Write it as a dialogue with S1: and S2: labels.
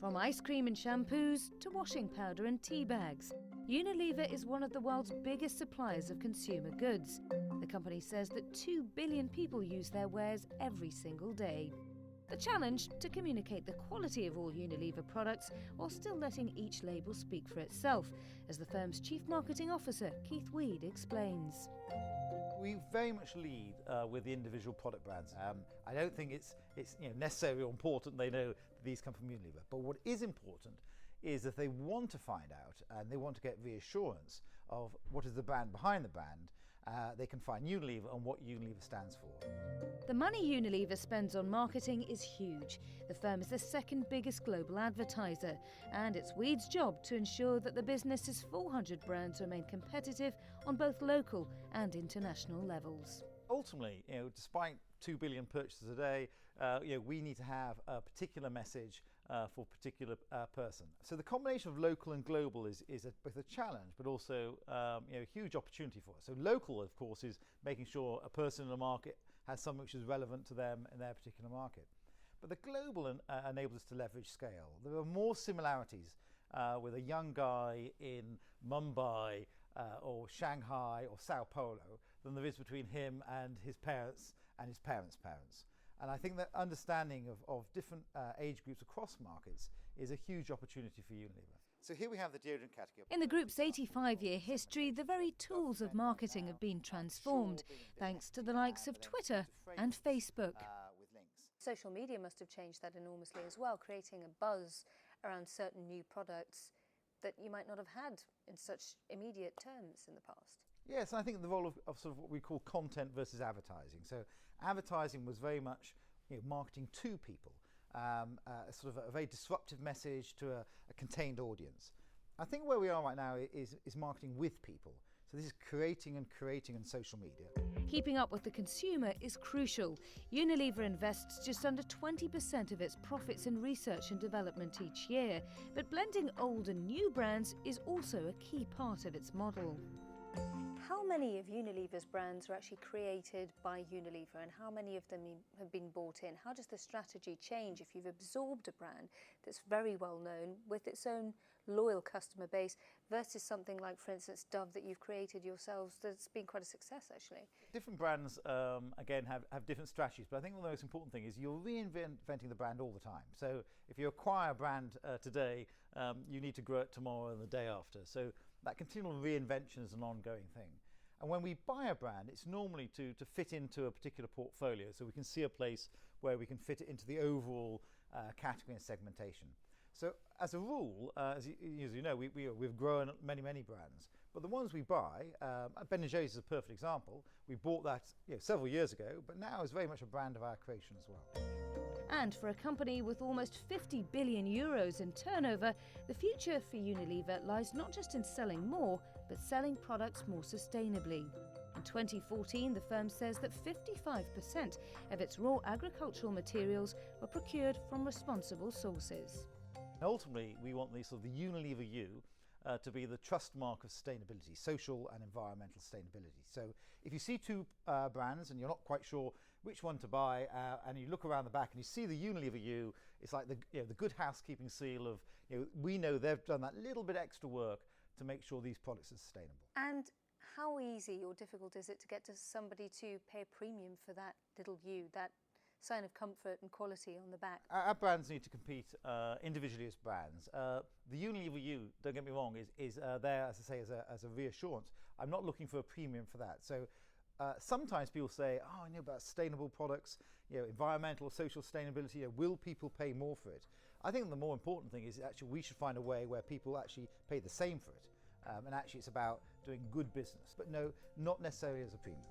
S1: From ice cream and shampoos to washing powder and tea bags, Unilever is one of the world's biggest suppliers of consumer goods. The company says that 2 billion people use their wares every single day. The challenge to communicate the quality of all Unilever products while still letting each label speak for itself, as the firm's Chief Marketing Officer, Keith Weed, explains.
S2: We very much lead with the individual product brands. I don't think it's necessarily important they know that these come from Unilever. But what is important is if they want to find out and they want to get reassurance of what is the brand behind the brand, they can find Unilever and what Unilever stands for.
S1: The money Unilever spends on marketing is huge. The firm is the second biggest global advertiser, and it's Weed's job to ensure that the business's 400 brands remain competitive on both local and international levels.
S2: Ultimately, despite 2 billion purchases a day, we need to have a particular message for a particular person. So the combination of local and global is both a challenge, but also a huge opportunity for us. So local, of course, is making sure a person in a market has something which is relevant to them in their particular market. But the global enables us to leverage scale. There are more similarities with a young guy in Mumbai or Shanghai or Sao Paulo than there is between him and his parents and his parents' parents. And I think that understanding of different age groups across markets is a huge opportunity for Unilever. So here we have the deodorant category.
S1: In the group's 85-year history, the very tools of marketing have been transformed, thanks to the likes of Twitter and Facebook.
S3: Social media must have changed that enormously as well, creating a buzz around certain new products that you might not have had in such immediate terms in the past.
S2: Yes, and I think the role of sort of what we call content versus advertising. So advertising was very much marketing to people, sort of a very disruptive message to a contained audience. I think where we are right now is marketing with people. So this is creating and social media.
S1: Keeping up with the consumer is crucial. Unilever invests just under 20% of its profits in research and development each year, but blending old and new brands is also a key part of its model.
S3: How many of Unilever's brands are actually created by Unilever, and how many of them have been bought in? How does the strategy change if you've absorbed a brand that's very well known with its own loyal customer base versus something like, for instance, Dove that you've created yourselves that's been quite a success actually?
S2: Different brands, again, have different strategies, but I think the most important thing is you're reinventing the brand all the time. So if you acquire a brand today, you need to grow it tomorrow and the day after. So that continual reinvention is an ongoing thing. And when we buy a brand, it's normally to fit into a particular portfolio, so we can see a place where we can fit it into the overall category and segmentation. So as a rule, as you know, we've grown many brands, but the ones we buy, Ben & Jerry's is a perfect example. We bought that several years ago, but now is very much a brand of our creation as well.
S1: And for a company with almost 50 billion euros in turnover, the future for Unilever lies not just in selling more, but selling products more sustainably. In 2014, the firm says that 55% of its raw agricultural materials were procured from responsible sources.
S2: Ultimately, we want the Unilever U to be the trust mark of sustainability, social and environmental sustainability. So if you see two brands and you're not quite sure which one to buy, and you look around the back and you see the Unilever U, it's like the good housekeeping seal of, we know they've done that little bit extra work to make sure these products are sustainable.
S3: And how easy or difficult is it to get to somebody to pay a premium for that little U, that sign of comfort and quality on the back?
S2: Our brands need to compete individually as brands. The Unilever U, don't get me wrong, is there, as I say, as a reassurance. I'm not looking for a premium for that. So sometimes people say, I know about sustainable products, environmental or social sustainability, will people pay more for it? I think the more important thing is actually we should find a way where people actually pay the same for it. And actually it's about doing good business, but no, not necessarily as a premium.